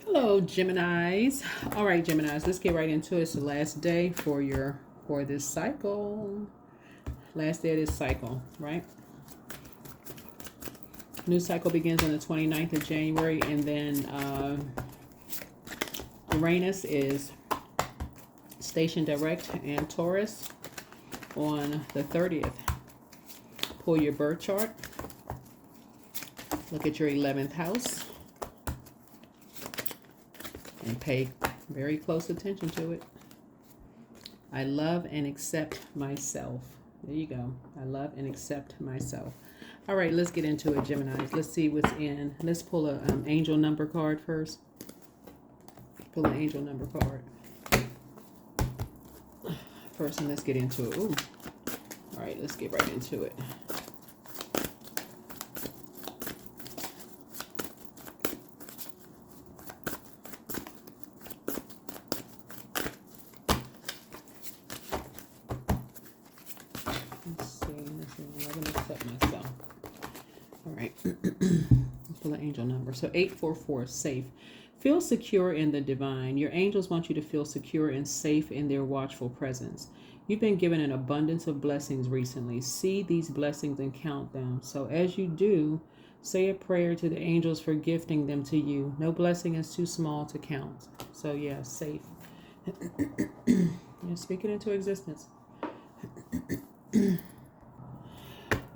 Hello, Geminis. All right, Geminis, let's get right into it. It's the last day for this cycle. Last day of this cycle, right? New cycle begins on the 29th of January, and then Uranus is stationed direct in Taurus on the 30th. Pull your birth chart. Look at your 11th house and pay very close attention to it. I love and accept myself. There you go. I love and accept myself. All right, let's get into it, Geminis. Let's see what's in. Let's pull a angel number card first. Pull an angel number card first, and let's get into it. Ooh. All right, let's get right into it. Pull an angel number. So 844, safe. Feel secure in the divine. Your angels want you to feel secure and safe in their watchful presence. You've been given an abundance of blessings recently. See these blessings and count them. So as you do, say a prayer to the angels for gifting them to you. No blessing is too small to count. So yeah, safe. Yeah, speak it into existence.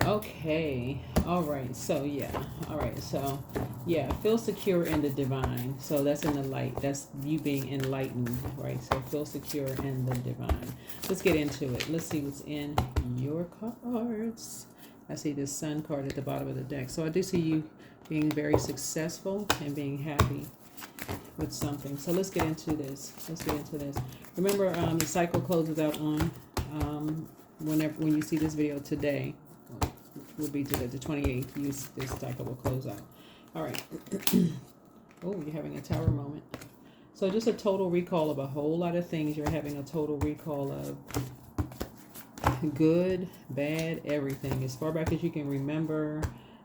Okay. All right. So yeah. All right. So yeah, feel secure in the divine. So that's in the light. That's you being enlightened, right? So feel secure in the divine. Let's get into it. Let's see what's in your cards. I see this sun card at the bottom of the deck. So I do see you being very successful and being happy with something. So let's get into this. Let's get into this. Remember, the cycle closes out on when you see this video today. Will be today, the 28th. This cycle will close out. All right. Oh, you're having a tower moment. So just a total recall of a whole lot of things. You're having a total recall of good, bad, everything. As far back as you can remember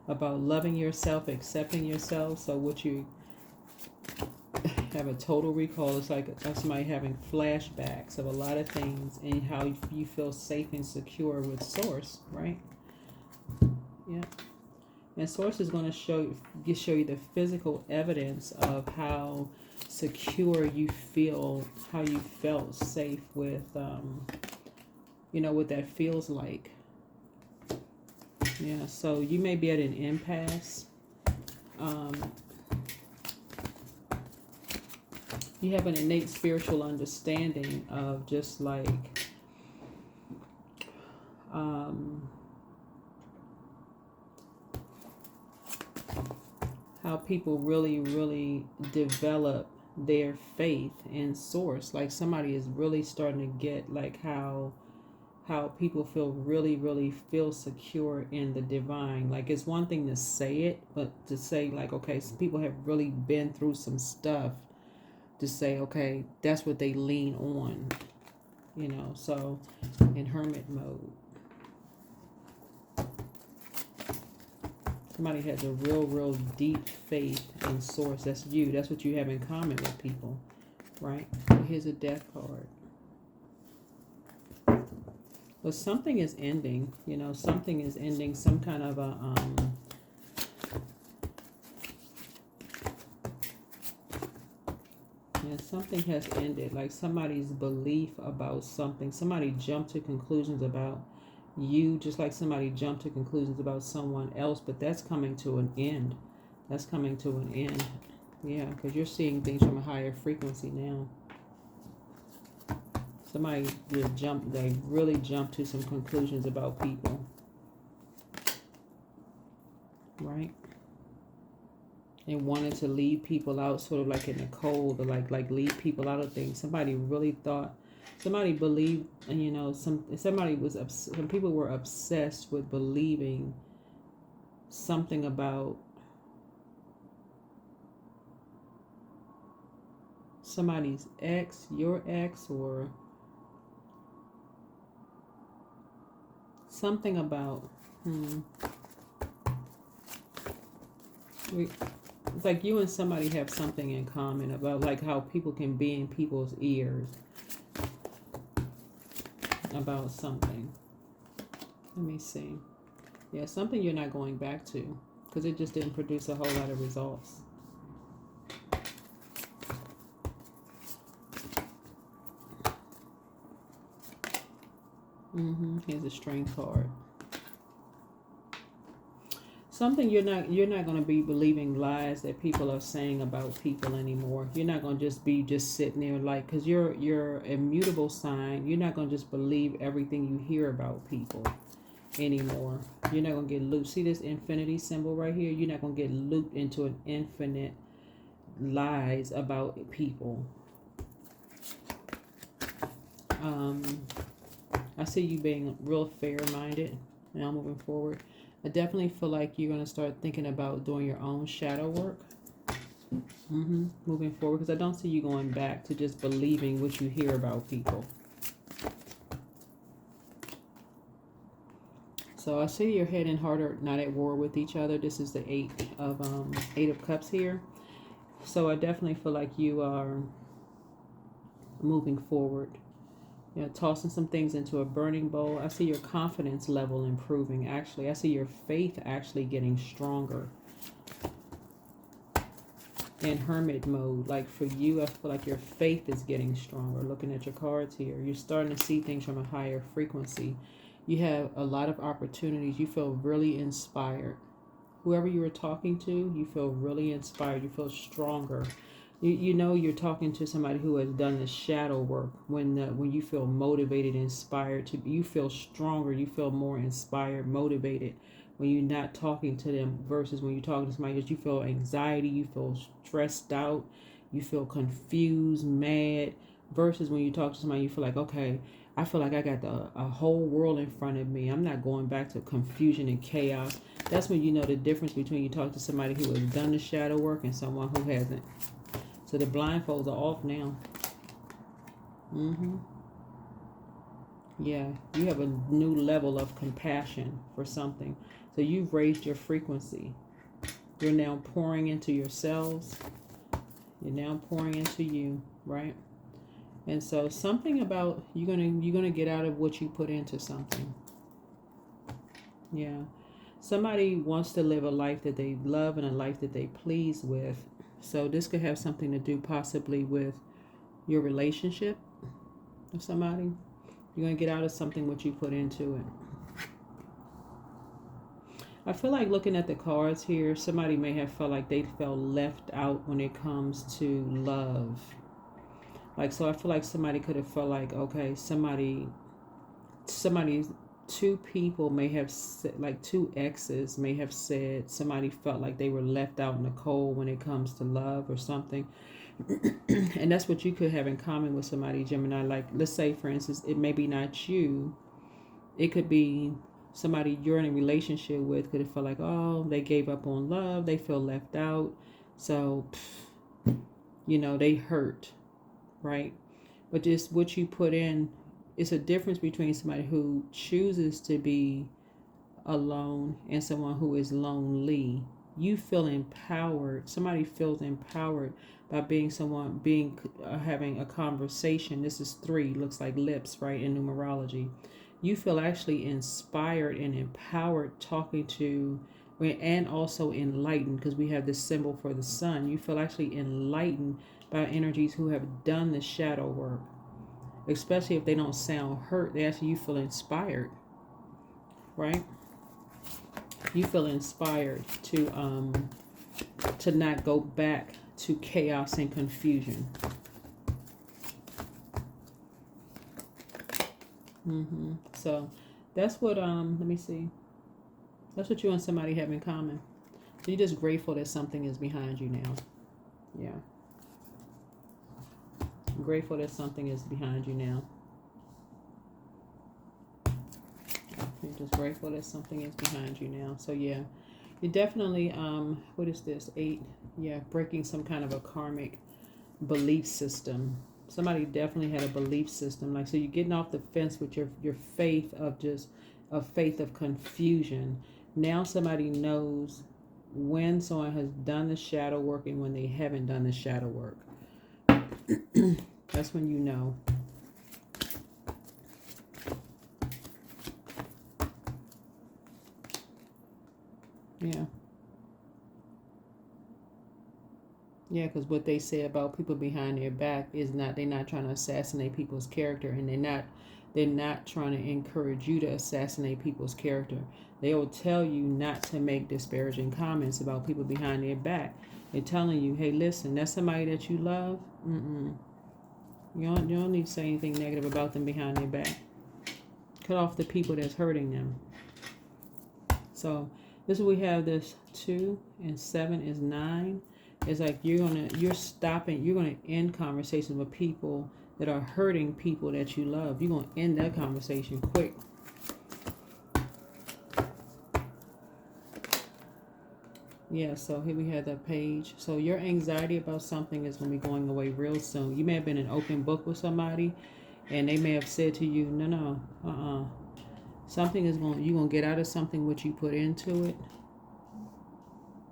about loving yourself, accepting yourself. So what you have a total recall. It's like somebody having flashbacks of a lot of things and how you feel safe and secure with Source, right? Yeah. And Source is going to show you the physical evidence of how secure you feel, how you felt safe with, what that feels like. Yeah, so you may be at an impasse. You have an innate spiritual understanding of just like, how people really, really develop their faith in Source. Like somebody is really starting to get like how people feel really, really feel secure in the divine. Like it's one thing to say it, but to say like, okay, some people have really been through some stuff to say, okay, that's what they lean on, so in hermit mode. Somebody has a real, real deep faith in Source. That's you. That's what you have in common with people, right? Here's a death card. But something is ending. Something is ending. Some kind of a something has ended. Like somebody's belief about something. Somebody jumped to conclusions about you, just like somebody jumped to conclusions about someone else, but that's coming to an end. That's coming to an end. Yeah, because you're seeing things from a higher frequency now. Somebody really jumped to some conclusions about people. Right? And wanted to leave people out sort of like in the cold, or like leave people out of things. Somebody really thought, somebody believed, some people were obsessed with believing something about somebody's ex, your ex, or something about It's like you and somebody have something in common about like how people can be in people's ears about something. Let me see. Yeah, something you're not going back to because it just didn't produce a whole lot of results. Here's a strength card. Something you're not going to be believing lies that people are saying about people anymore. You're not going to just be sitting there like, because you're a mutable sign. You're not going to just believe everything you hear about people anymore. You're not going to get looped. See this infinity symbol right here? You're not going to get looped into an infinite lies about people. I see you being real fair-minded now moving forward. I definitely feel like you're going to start thinking about doing your own shadow work. Moving forward, because I don't see you going back to just believing what you hear about people. So I see your head and heart are not at war with each other. This is the Eight of Cups here. So I definitely feel like you are moving forward. You know, tossing some things into a burning bowl. I see your confidence level improving. Actually, I see your faith actually getting stronger. In hermit mode, like for you, I feel like your faith is getting stronger. Looking at your cards here, you're starting to see things from a higher frequency. You have a lot of opportunities. You feel really inspired. Whoever you were talking to, you feel really inspired. You feel stronger. You know you're talking to somebody who has done the shadow work. When you feel motivated, inspired, you feel stronger. You feel more inspired, motivated when you're not talking to them versus when you're talking to somebody else. You feel anxiety. You feel stressed out. You feel confused, mad. Versus when you talk to somebody, you feel like, okay, I feel like I got a whole world in front of me. I'm not going back to confusion and chaos. That's when you know the difference between you talk to somebody who has done the shadow work and someone who hasn't. So the blindfolds are off now. Yeah, you have a new level of compassion for something. So you've raised your frequency. You're now pouring into yourselves. You're now pouring into you, right? And so something about you're gonna get out of what you put into something. Yeah. Somebody wants to live a life that they love and a life that they please with. So this could have something to do possibly with your relationship with somebody. You're going to get out of something what you put into it. I feel like looking at the cards here, somebody may have felt like they felt left out when it comes to love. Like, so I feel like somebody could have felt like, okay, two people may have said, like two exes may have said somebody felt like they were left out in the cold when it comes to love or something. And that's what you could have in common with somebody, Gemini. Like, let's say, for instance, it may be not you. It could be somebody you're in a relationship with could have felt like, oh, they gave up on love. They feel left out. So, they hurt, right? But just what you put in, it's a difference between somebody who chooses to be alone and someone who is lonely. You feel empowered. Somebody feels empowered by having a conversation. This is 3, looks like lips, right, in numerology. You feel actually inspired and empowered talking to, and also enlightened, because we have this symbol for the sun. You feel actually enlightened by energies who have done the shadow work. Especially if they don't sound hurt, you feel inspired, right? You feel inspired to not go back to chaos and confusion. So that's what let me see. That's what you and somebody have in common. So you're just grateful that something is behind you now. Yeah. I'm grateful that something is behind you now. You're just grateful that something is behind you now. So yeah, you're definitely what is this? 8. Yeah, breaking some kind of a karmic belief system. Somebody definitely had a belief system. Like, so you're getting off the fence with your faith of confusion. Now somebody knows when someone has done the shadow work and when they haven't done the shadow work. That's when you know. Yeah. Yeah, because what they say about people behind their back is not, they're not trying to assassinate people's character, and they're not trying to encourage you to assassinate people's character. They will tell you not to make disparaging comments about people behind their back. They're telling you, hey, listen, that's somebody that you love. You don't need to say anything negative about them behind their back. Cut off the people that's hurting them. So this is, we have this 2 and 7 is 9. It's like you're gonna end conversations with people that are hurting people that you love. You're gonna end that conversation quick. Yeah, so here we have that page. So your anxiety about something is gonna be going away real soon. You may have been an open book with somebody, and they may have said to you, no, something is you're gonna get out of something what you put into it.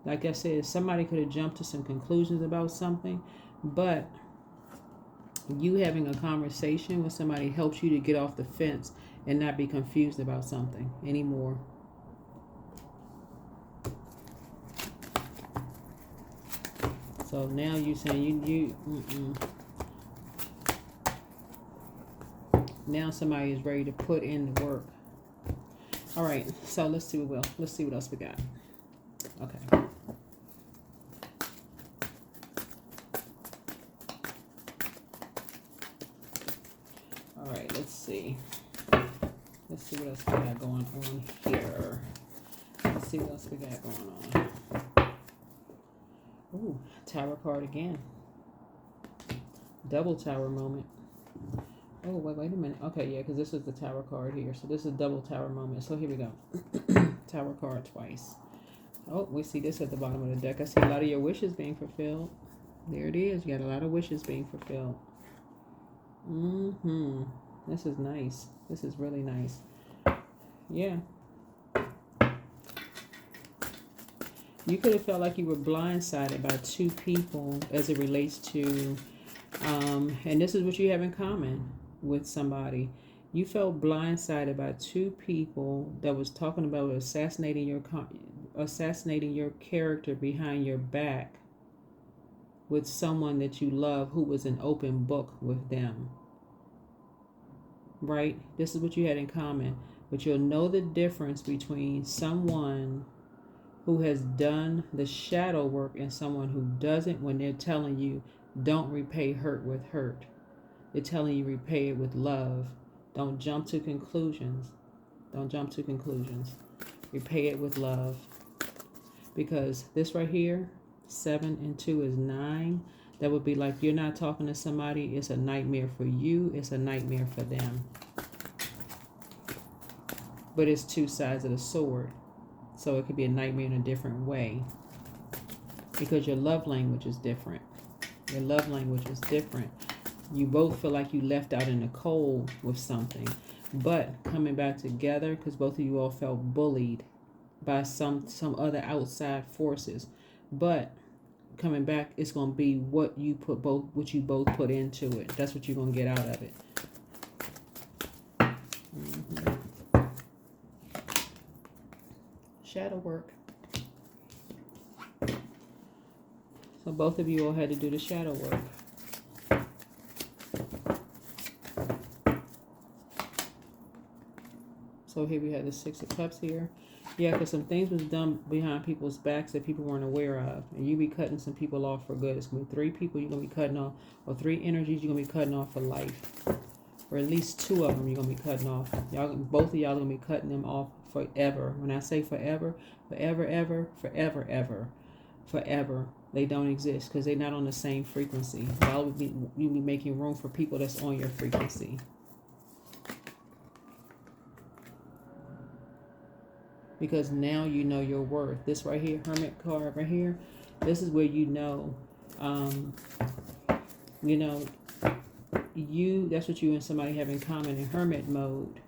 Like I said, somebody could have jumped to some conclusions about something, but you having a conversation with somebody helps you to get off the fence and not be confused about something anymore. So now you're saying now somebody is ready to put in the work. All right, so let's see what else we got. Okay. All right, let's see what else we got going on here. Let's see what else we got going on. Ooh, Tower card again. Double Tower moment. Oh, wait a minute. Okay, yeah, because this is the Tower card here. So this is double Tower moment. So here we go. Tower card twice. Oh, we see this at the bottom of the deck. I see a lot of your wishes being fulfilled. There it is. You got a lot of wishes being fulfilled. This is nice. This is really nice. Yeah. You could have felt like you were blindsided by 2 people as it relates to, and this is what you have in common with somebody. You felt blindsided by 2 people that was talking about assassinating your character behind your back with someone that you love who was an open book with them. Right? This is what you had in common. But you'll know the difference between someone who has done the shadow work and someone who doesn't, when they're telling you don't repay hurt with hurt. They're telling you repay it with love. Don't jump to conclusions. Repay it with love. Because this right here, 7 and 2 is 9. That would be like you're not talking to somebody. It's a nightmare for you. It's a nightmare for them. But it's 2 sides of the sword. So it could be a nightmare in a different way. Because your love language is different. You both feel like you left out in the cold with something. But coming back together, because both of you all felt bullied by some other outside forces. But coming back, it's going to be what you both put into it. That's what you're going to get out of it. Shadow work. So both of you all had to do the shadow work. So here we have the 6 of Cups here. Yeah, because some things was done behind people's backs that people weren't aware of. And you be cutting some people off for good. It's going to be 3 people you're going to be cutting off. Or 3 energies you're going to be cutting off for life. Or at least 2 of them you're going to be cutting off. Both of y'all are going to be cutting them off forever. When I say forever, forever. They don't exist because they're not on the same frequency. You'll be making room for people that's on your frequency. Because now you know your worth. This right here, Hermit card right here, this is where you know, that's what you and somebody have in common in Hermit mode.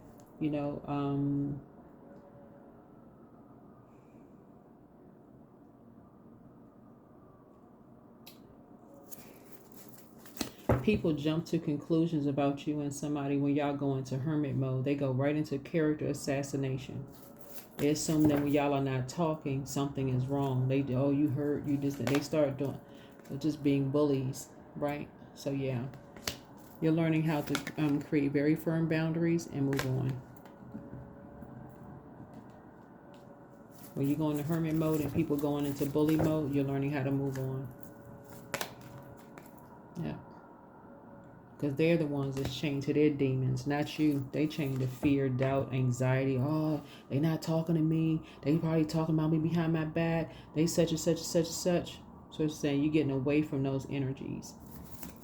people jump to conclusions about you and somebody when y'all go into hermit mode. They go right into character assassination. They assume that when y'all are not talking, something is wrong. They, oh, you hurt, you just, they start doing, just being bullies, right? So yeah, you're learning how to create very firm boundaries and move on. When you go into hermit mode and people going into bully mode, you're learning how to move on. Yeah. Because they're the ones that's chained to their demons, not you. They chained to fear, doubt, anxiety. Oh, they not talking to me. They probably talking about me behind my back. They such and such and such and such. So it's saying you're getting away from those energies.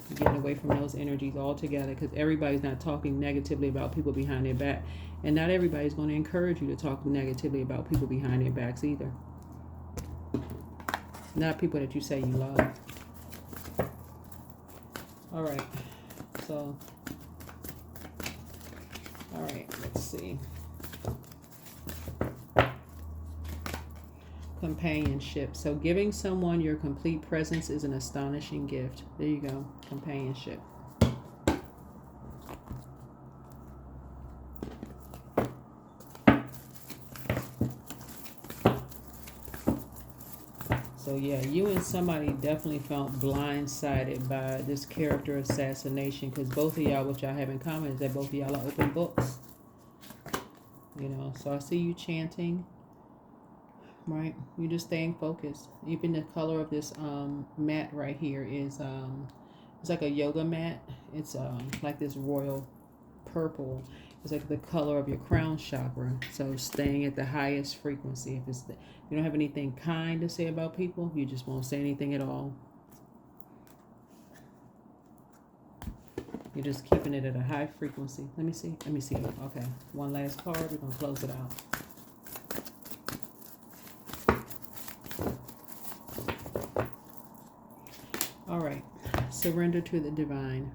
You're getting away from those energies altogether, because everybody's not talking negatively about people behind their back. And not everybody's going to encourage you to talk negatively about people behind their backs either. Not people that you say you love. All right. So, all right, let's see. Companionship. So giving someone your complete presence is an astonishing gift. There you go. Companionship. So yeah, you and somebody definitely felt blindsided by this character assassination, because both of y'all, what y'all have in common is that both of y'all are open books. You know, so I see you chanting, right? You're just staying focused. Even the color of this mat right here is it's like a yoga mat. It's like this royal purple. It's like the color of your crown chakra. So staying at the highest frequency. If it's you don't have anything kind to say about people, you just won't say anything at all. You're just keeping it at a high frequency. Let me see. Let me see. Okay. One last card. We're going to close it out. All right. Surrender to the divine.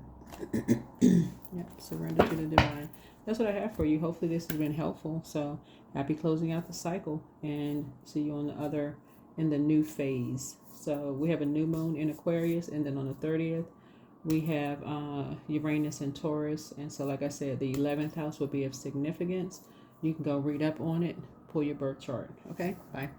Yep. Surrender to the divine. That's what I have for you. Hopefully this has been helpful. So happy closing out the cycle, and see you on in the new phase. So we have a new moon in Aquarius, and then on the 30th, we have Uranus and Taurus. And so, like I said, the 11th house will be of significance. You can go read up on it, pull your birth chart. Okay, bye.